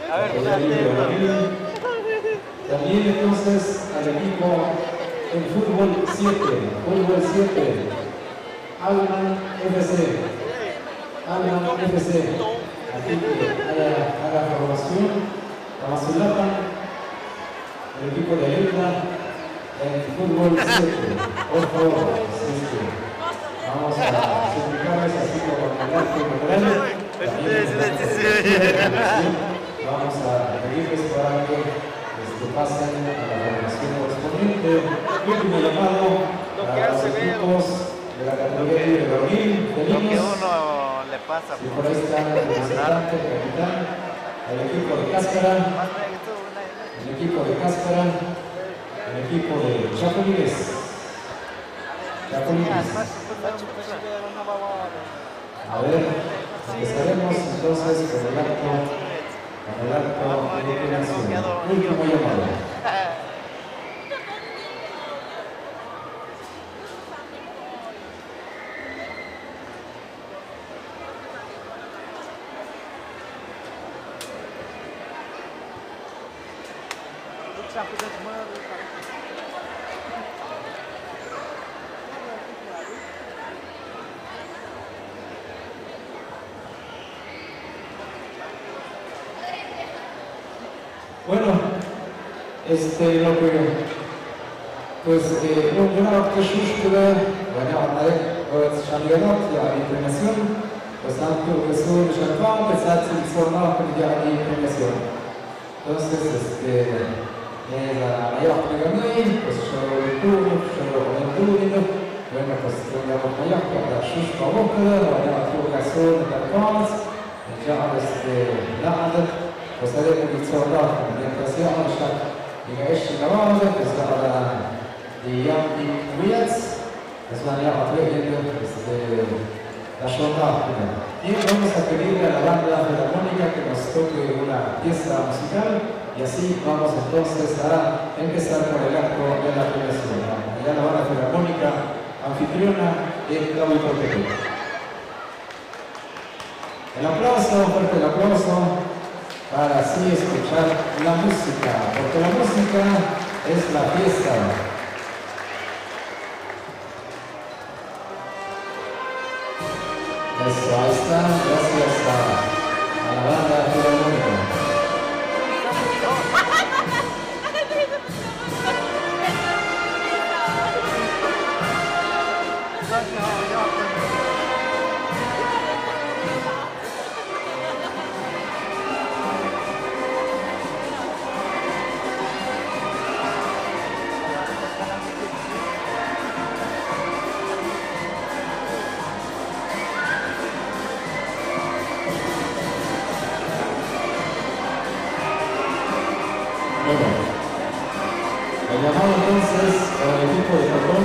A ver, el equipo de Berlín. También entonces al equipo en fútbol 7, Alman FC. Alman FC. Aquí que haga formación. Tamazulapa, el equipo de Ayuda en fútbol 7. Por favor, vamos a suplicarles así como el arte cultural. Vamos a pedirles para que pasen a la formación correspondiente. Último llamado a los equipos de la categoría de Berlín, de Lo que niños. uno le pasa. Y por ahí está el representante, el capitán, el equipo de Cáscara, el equipo de Cáscara, el equipo de Chapulines. A ver, empezaremos entonces con el acto de inclinación. Último llamado. Bueno, lo que pues una تشوشكله ونعمل شغلات يعني بريماسيون بس tanto eso شغال بس transformar يعني بريماسيون. Entonces la mayor pegamento, pues yo el turno, bueno, pues digamos mayor que la شوش بوكله ولا provocación de la ya نعمل pues haremos التصورات mientras يعمل يعيش النوازل بس على يعطي ويتس بس ما يعطي la jornada. Y vamos a pedirle a la banda filarmónica que nos toque una pieza musical y así vamos entonces a empezar con el acto de la premiación. Ya la banda filarmónica anfitriona es Claudio Porteño. El aplauso, fuerte el aplauso, para así escuchar la música, porque la música es la fiesta. Eso, ahí está, gracias a la banda filarmónica. El llamado entonces al equipo de Japón,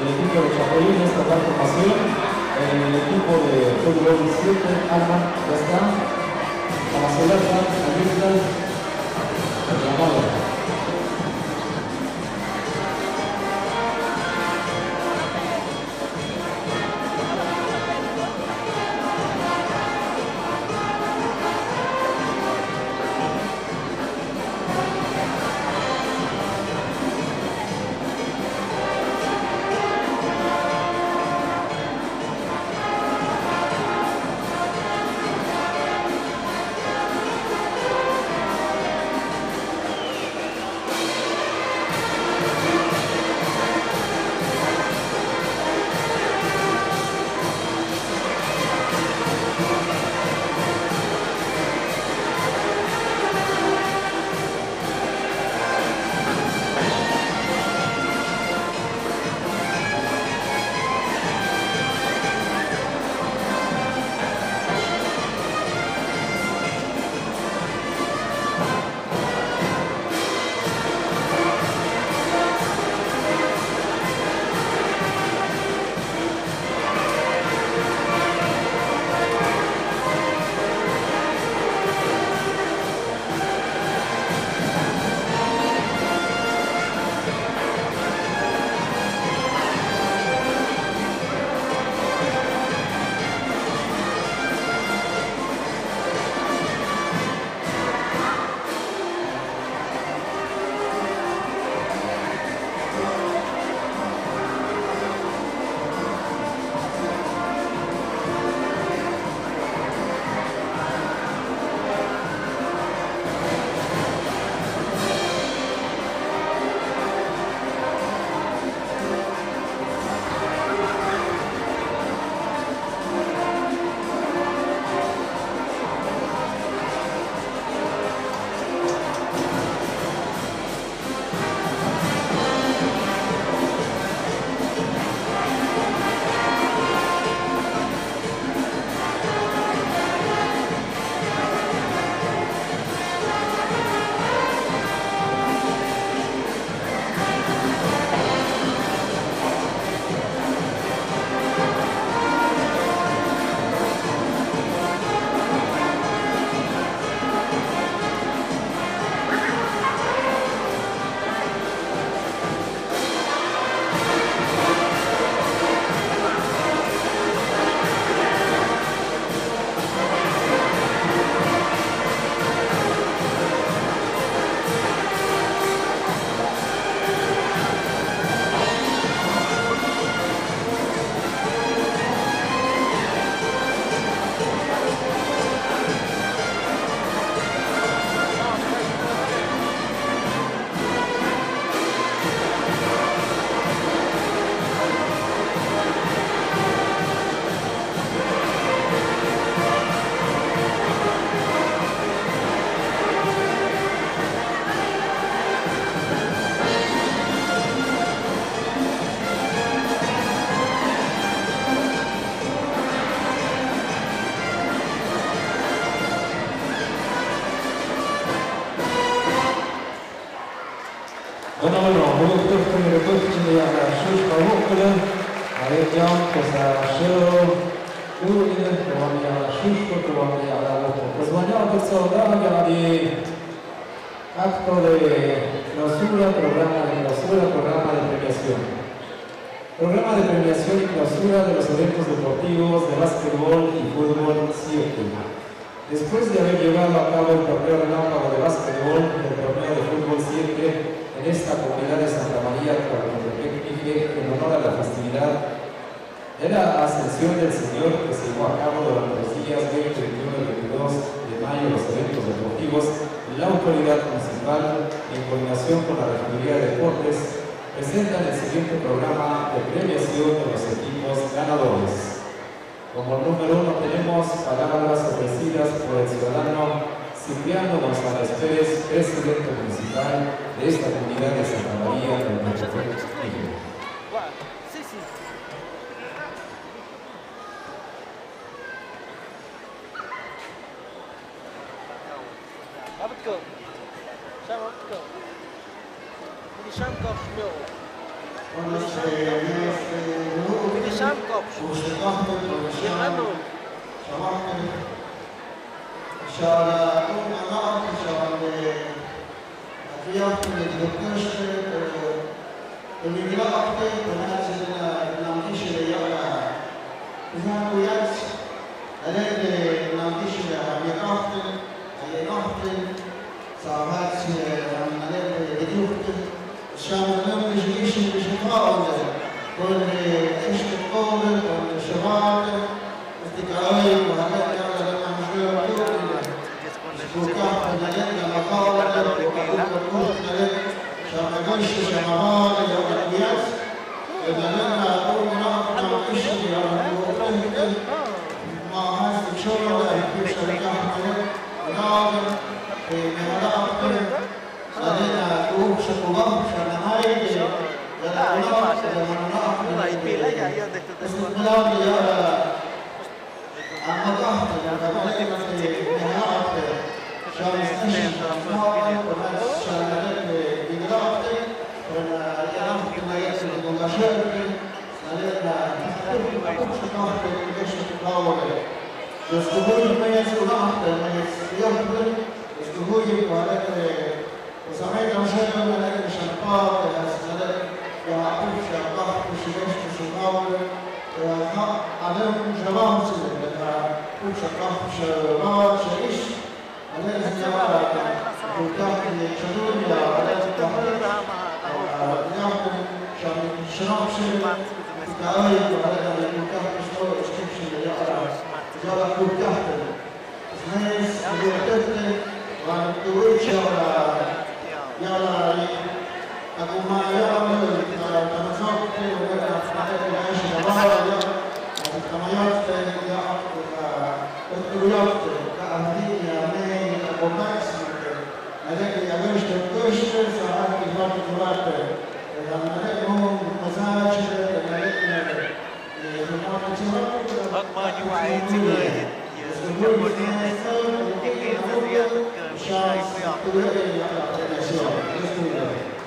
el equipo de Chapulines para dar formación, el equipo de fútbol 7, Alma, ya está, Tamazulapa, Ayuda, el llamado. Acto de clausura, programa de premiación. Programa de premiación y clausura de los eventos deportivos de básquetbol y fútbol 7. Después de haber llevado a cabo el torneo relámpago de básquetbol y el torneo de fútbol 7 en esta comunidad de Santa María, en honor a la festividad de la Ascensión del Señor que se llevó a cabo durante los días 20, 21 y 22 de mayo, los eventos deportivos, la autoridad municipal, en coordinación con la Regiduría de Deportes, presentan el siguiente programa de premiación de los equipos ganadores. Como número 1 tenemos palabras ofrecidas por el ciudadano Cipriano González Pérez, presidente municipal de esta comunidad de Santa María del Metropolítico.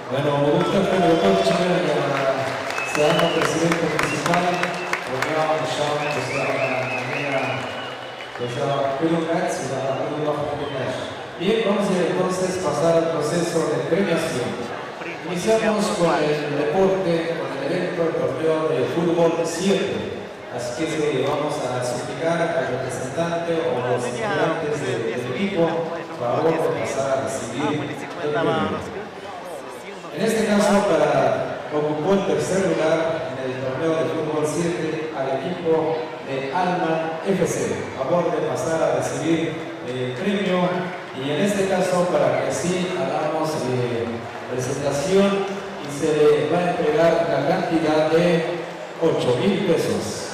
Bueno, me gusta que me seamos presidente municipal, vogliamo Bien, vamos a entonces pasar al proceso de premiación. Iniciamos con el deporte, con el evento, el torneo de fútbol 7. Así que vamos a suplicar al representante o los integrantes del equipo para pasar a recibir el premio. En este caso, ocupó el tercer lugar en el torneo de fútbol 7 al equipo de Alma FC. A favor de pasar a recibir el premio, y en este caso, para que así hagamos presentación, y se le va a entregar la cantidad de 8.000 pesos.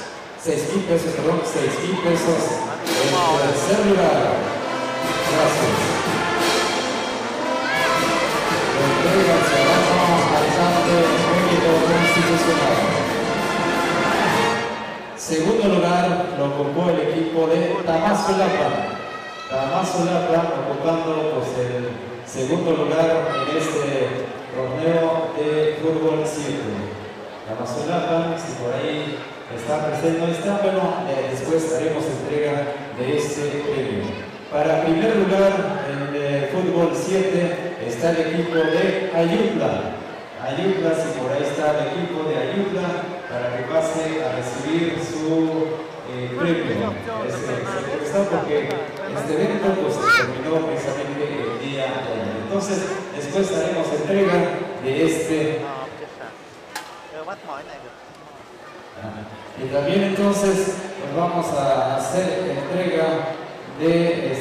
6.000 pesos, perdón, 6.000 pesos en el tercer lugar. Gracias. Segundo lugar lo ocupó el equipo de Tamazulapa. Tamazulapa ocupando pues, el segundo lugar en este torneo Fútbol 7. La Mazolapa, si por ahí está presente, no está, bueno, después haremos entrega de este premio. Para primer lugar en el Fútbol 7 está el equipo de Ayutla. Ayutla, si por ahí está el equipo de Ayutla, para que pase a recibir su premio. Está porque este evento pues, terminó precisamente el día de ayer. Entonces, después haremos entrega de este. Y también entonces pues, vamos a hacer entrega del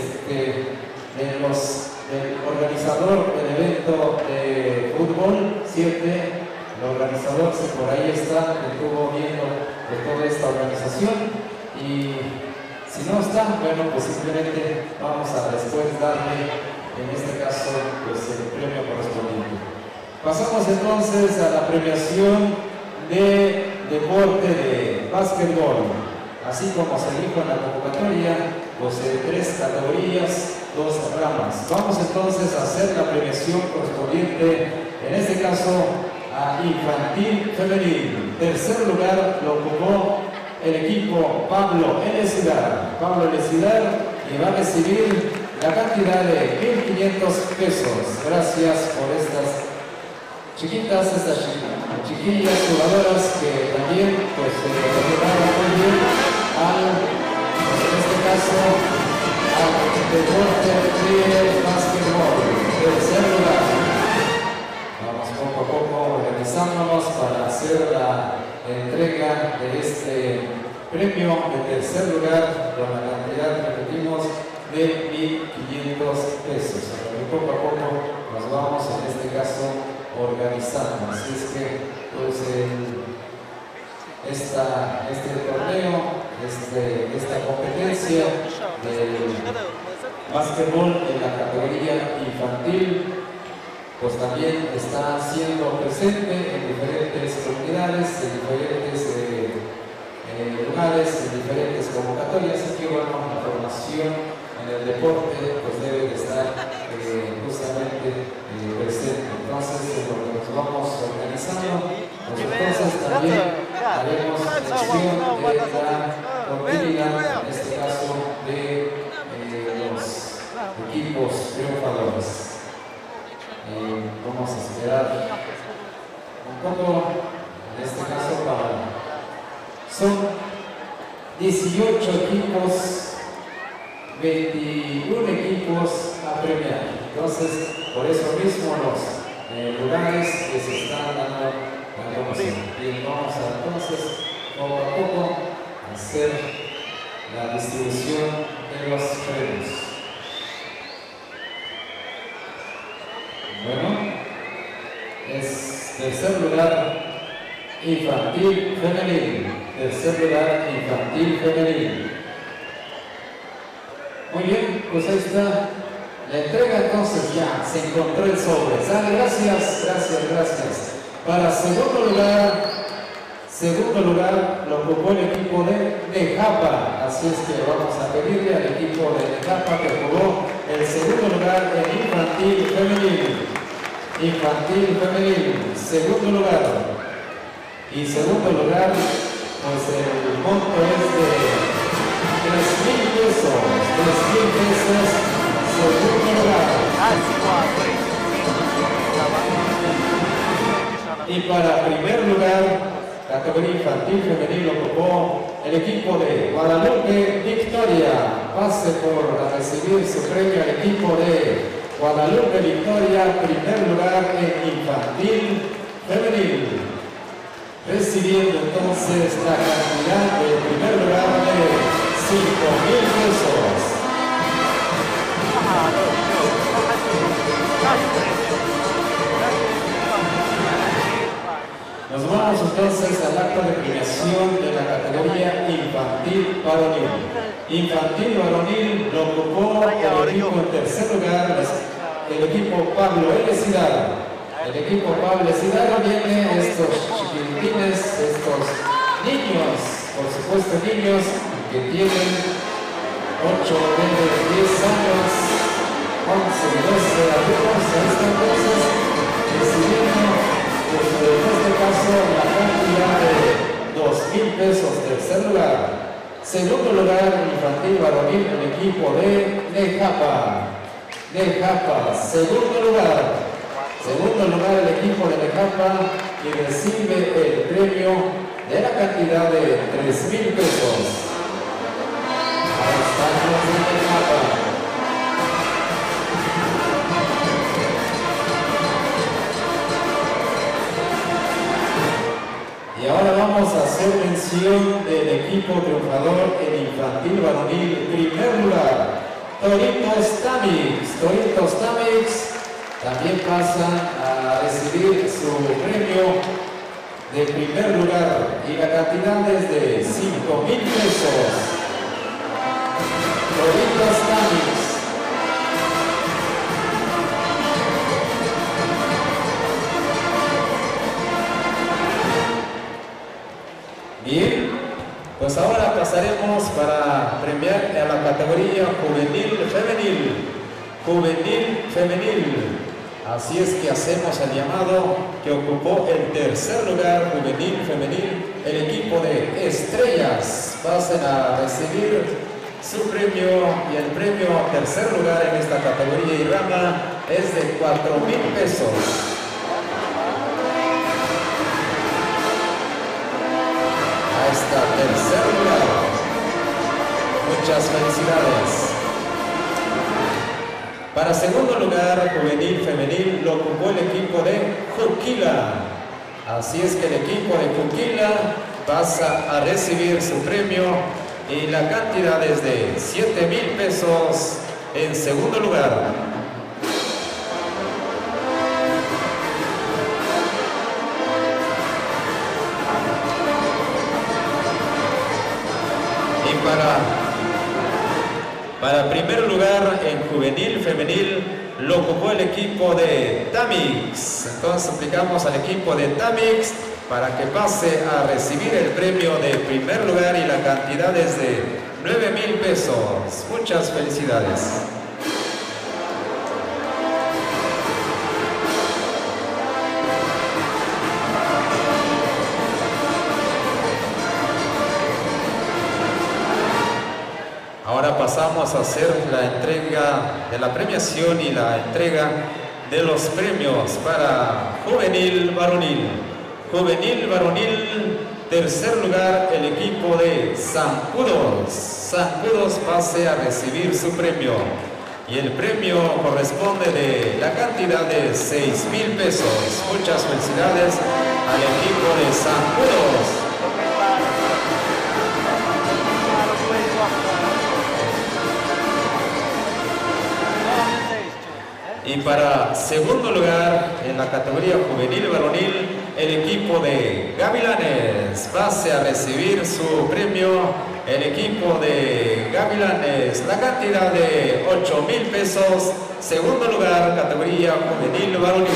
organizador del evento de fútbol 7, el organizador que por ahí está, que estuvo viendo de toda esta organización, y si no está, bueno, pues simplemente vamos a después darle, en este caso, pues el premio correspondiente. Pasamos entonces a la premiación de deporte de básquetbol, así como se dijo en la convocatoria, posee 3 categorías, 2 ramas. Vamos entonces a hacer la premiación correspondiente, en este caso a infantil femenil. Tercer lugar lo ocupó el equipo Pablo L. Cidar. Pablo L. Cidar, que va a recibir la cantidad de 1.500 pesos. Gracias por estas chiquitas, estas chiquillas jugadoras que también pues ayudaron muy bien en este caso al deporte de básquetbol. Tercer lugar. Vamos poco a poco organizándonos para hacer la entrega de este premio de tercer lugar con la cantidad, repetimos, de 1.500 pesos. Poco a poco nos vamos en este caso organizando. Así es que pues, este torneo, esta competencia del básquetbol en la categoría infantil, pues también está siendo presente en diferentes comunidades, en diferentes lugares, en diferentes convocatorias. Así que bueno, la formación en el deporte pues debe de estar justamente presente. Entonces, lo que nos vamos organizando, pues entonces también haremos mención de la continuidad, en este caso, de los equipos triunfadores. Vamos a esperar un poco, en este caso, son 18 equipos, 21 equipos a premiar. Entonces, por eso mismo los lugares que se están dando la promoción. Y vamos a entonces, poco a poco, hacer la distribución de los premios. Bueno, es tercer lugar infantil femenil. Tercer lugar infantil femenil. Muy bien, pues ahí está la entrega. Entonces ya se encontró el sobre. Sale, gracias. Para segundo lugar lo ocupó el equipo de Nejapa. Así es que vamos a pedirle al equipo de Nejapa que jugó el segundo lugar en infantil femenil. Infantil femenil, segundo lugar. Y segundo lugar, pues el monto es de 3.000 pesos. 3.000 pesos, segundo lugar. Y para primer lugar, categoría infantil femenil, ocupó el equipo de Guadalupe Victoria. Pase por recibir su premio al equipo de Guadalupe Victoria, primer lugar en infantil femenil. Recibiendo entonces la cantidad del primer lugar de 5.000 pesos. Nos vamos entonces al acto de premiación de la categoría infantil varonil. Infantil varonil lo ocupó el equipo en tercer lugar, el equipo Pablo L. Cidar. El equipo Pablo Cidar viene estos chiquitines, estos niños, por supuesto niños que tienen 8, 10 años, 11, 12 años, ahí están entonces recibiendo después de peso la cantidad de 2,000 pesos. Tercer lugar. Segundo lugar, infantil varonil, el equipo de Nejapa. Nejapa, segundo lugar. Segundo lugar, el equipo de Nejapa y recibe el premio de la cantidad de 3,000 pesos. Ahí están los de Nejapa. Y ahora vamos a hacer mención del equipo triunfador en infantil varonil. Primer lugar, Toritos Tamix. Toritos Tamix también pasan a recibir su premio de primer lugar y la cantidad es de 5,000 pesos. Toritos Tamix. Bien, pues ahora pasaremos para premiar a la categoría juvenil femenil. Juvenil femenil. Así es que hacemos el llamado que ocupó el tercer lugar juvenil femenil, el equipo de Estrellas. Pasen a recibir su premio y el premio tercer lugar en esta categoría y rama es de 4,000 pesos. Hasta tercer lugar. Muchas felicidades. Para segundo lugar, juvenil femenil, lo ocupó el equipo de Juquila. Así es que el equipo de Juquila pasa a recibir su premio y la cantidad es de 7,000 pesos en segundo lugar. Para primer lugar en juvenil femenil lo ocupó el equipo de Tamix. Entonces suplicamos al equipo de Tamix para que pase a recibir el premio de primer lugar y la cantidad es de 9,000 pesos. Muchas felicidades. Ahora pasamos a hacer la entrega de la premiación y la entrega de los premios para juvenil varonil. Juvenil varonil, tercer lugar, el equipo de Zancudos. Zancudos pase a recibir su premio. Y el premio corresponde de la cantidad de 6,000 pesos. Muchas felicidades al equipo de Zancudos. Y para segundo lugar en la categoría juvenil varonil, el equipo de Gavilanes pase a recibir su premio. El equipo de Gavilanes, la cantidad de 8,000 pesos. Segundo lugar, categoría juvenil varonil.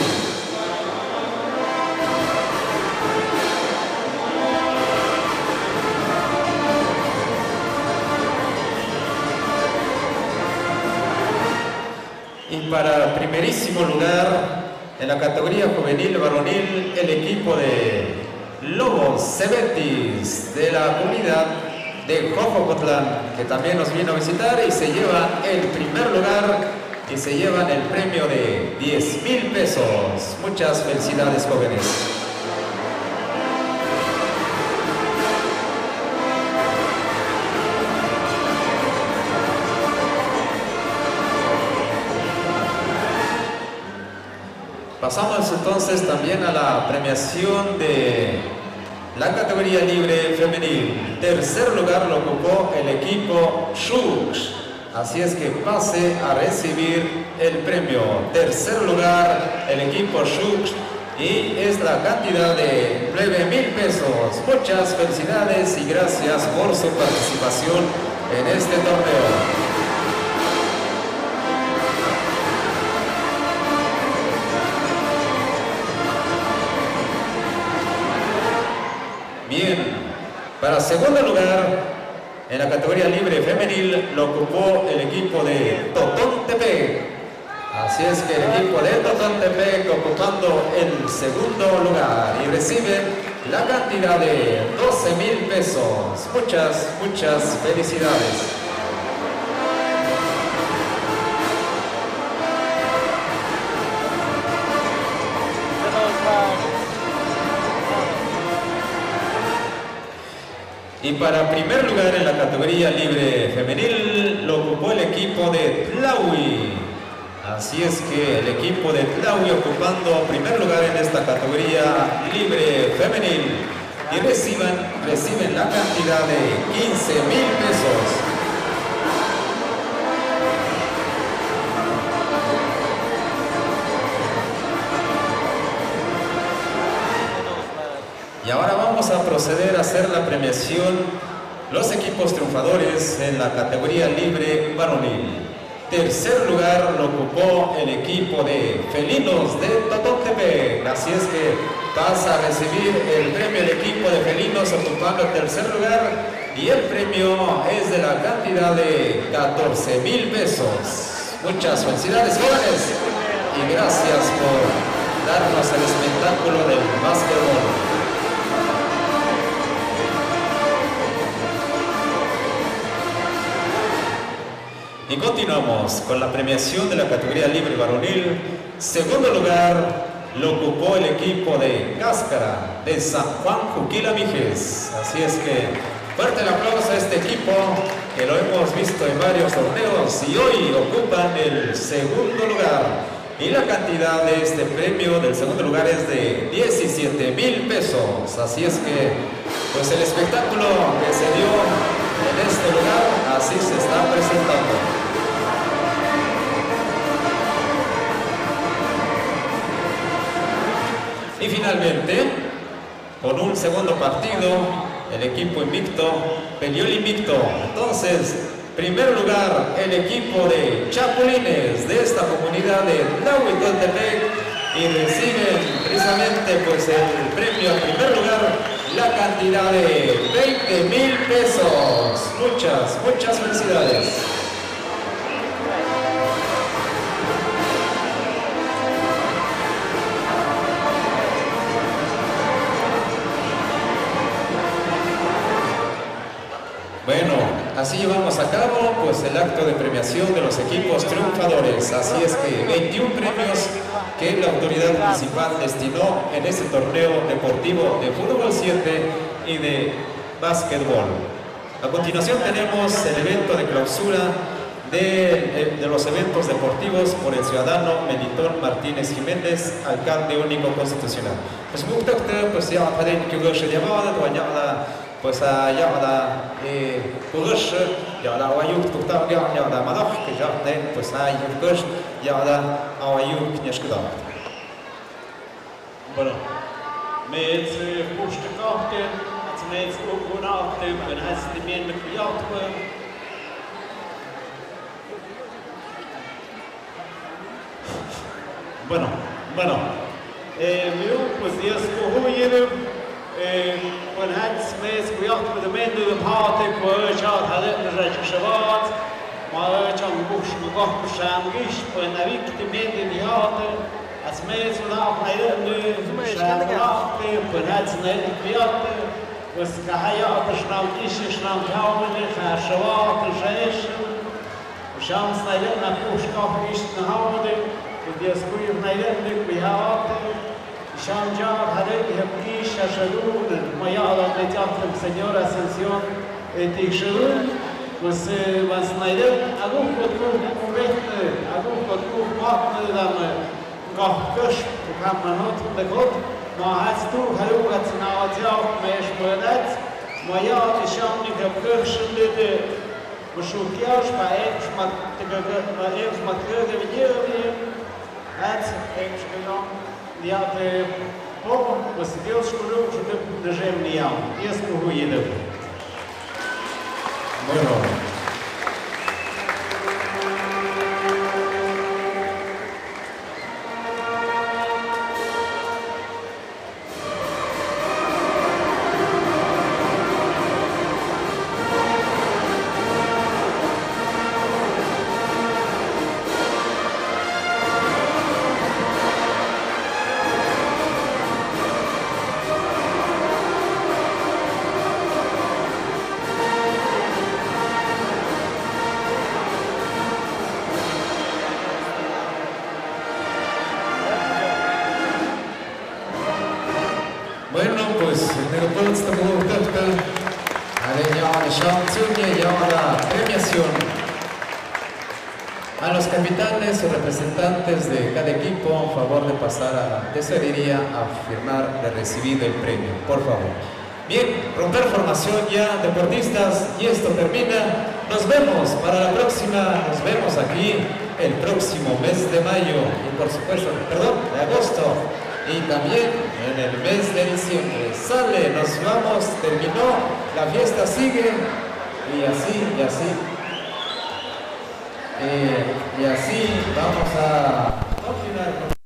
Y para primerísimo lugar en la categoría juvenil varonil, el equipo de Lobos Cebetis de la comunidad de Jojocotlán, que también nos vino a visitar y se lleva el primer lugar y se llevan el premio de 10,000 pesos. Muchas felicidades, jóvenes. Pasamos entonces también a la premiación de la categoría libre femenil. Tercer lugar lo ocupó el equipo Shux. Así es que pase a recibir el premio. Tercer lugar el equipo Shux y es la cantidad de 9,000 pesos. Muchas felicidades y gracias por su participación en este torneo. Bien, para segundo lugar en la categoría libre femenil lo ocupó el equipo de Totontepec. Así es que el equipo de Totontepec ocupando el segundo lugar y reciben la cantidad de 12,000 pesos. Muchas felicidades. Y para primer lugar en la categoría libre femenil lo ocupó el equipo de Tlahui. Así es que el equipo de Tlahui ocupando primer lugar en esta categoría libre femenil y reciben la cantidad de 15,000 pesos. Y ahora vamos a proceder a hacer la premiación, los equipos triunfadores en la categoría libre varonil. Tercer lugar lo ocupó el equipo de Felinos de Totontepec. Así es que pasa a recibir el premio el equipo de Felinos ocupando el tercer lugar y el premio es de la cantidad de 14,000 pesos. Muchas felicidades, jóvenes, y gracias por darnos el espectáculo del básquetbol. Y continuamos con la premiación de la categoría libre varonil. Segundo lugar lo ocupó el equipo de Cáscara de San Juan Juquila Mijes. Así es que fuerte el aplauso a este equipo que lo hemos visto en varios torneos y hoy ocupan el segundo lugar. Y la cantidad de este premio del segundo lugar es de 17,000 pesos. Así es que pues el espectáculo que se dio en este lugar así se está presentando. Y finalmente, con un segundo partido, el equipo invicto peleó el invicto. Entonces, primer lugar, el equipo de Chapulines de esta comunidad de Tlahuitoltepec y reciben precisamente pues el premio en primer lugar, la cantidad de 20,000 pesos. Muchas felicidades. Bueno, así llevamos a cabo pues el acto de premiación de los equipos triunfadores. Así es que 21 premios que la autoridad municipal destinó en este torneo deportivo de fútbol 7 y de básquetbol. A continuación tenemos el evento de clausura de los eventos deportivos por el ciudadano Melitón Martínez Jiménez, alcalde único constitucional. Pues muchas gracias, pues ya pueden que yo se llamaba pues ya da kurush ya da wayuk tukta ya da madok que ya de pues hay kurush ya da awayuk neshkda. Bueno, med pushtekarte, at med ukunarte, men hast men med kjatwe. Bueno, pues Dios cohuyeru when had smes kujat with the men do the party for chat had it the shavat ma cham bush mugah sham gish when avik the men in the hate as mes wala hayr sham rafte when had sned kujat was kahaya tashnam gish shnam kawen shavat shesh sham sned na push kaf gish na hawde the skuy hayr the kujat Sham Jab Hadek Yapkish Shadun, Mayala Teatrum Señora Ascensión Tixerun, pues Snyder, Agum Partner Gahkush, Kamanot, the God, Mahastu, Harugat Nawatjak, Mesh Murdat, Maya Shamnik Yapkush, Mushukiash, Max Matgurg, that's Я по посидевшему руку даже мне я смогу еду. de grootste behoeften. Alleen ja, de Shantzunye y ahora premiación a los capitanes o representantes de cada equipo, a favor de pasar a la tesorería a firmar de recibido el premio, por favor. Bien, romper formación ya, deportistas, y esto termina. Nos vemos para la próxima, nos vemos aquí el próximo mes de mayo y por supuesto, perdón, de agosto y también en el mes de diciembre. Sale, nos vamos, terminó, la fiesta sigue y así. Y así vamos a continuar.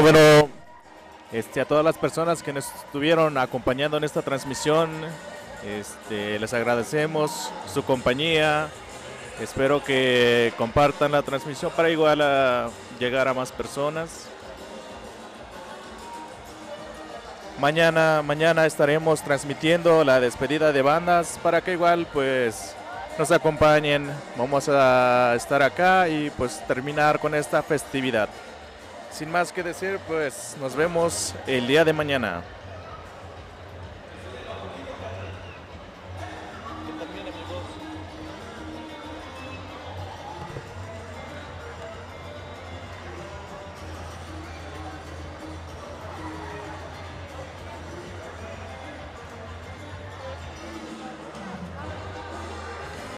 Bueno, a todas las personas que nos estuvieron acompañando en esta transmisión, les agradecemos su compañía. Espero que compartan la transmisión para igual llegar a más personas. Mañana estaremos transmitiendo la despedida de bandas para que igual pues nos acompañen. Vamos a estar acá y pues terminar con esta festividad. Sin más que decir, pues nos vemos el día de mañana.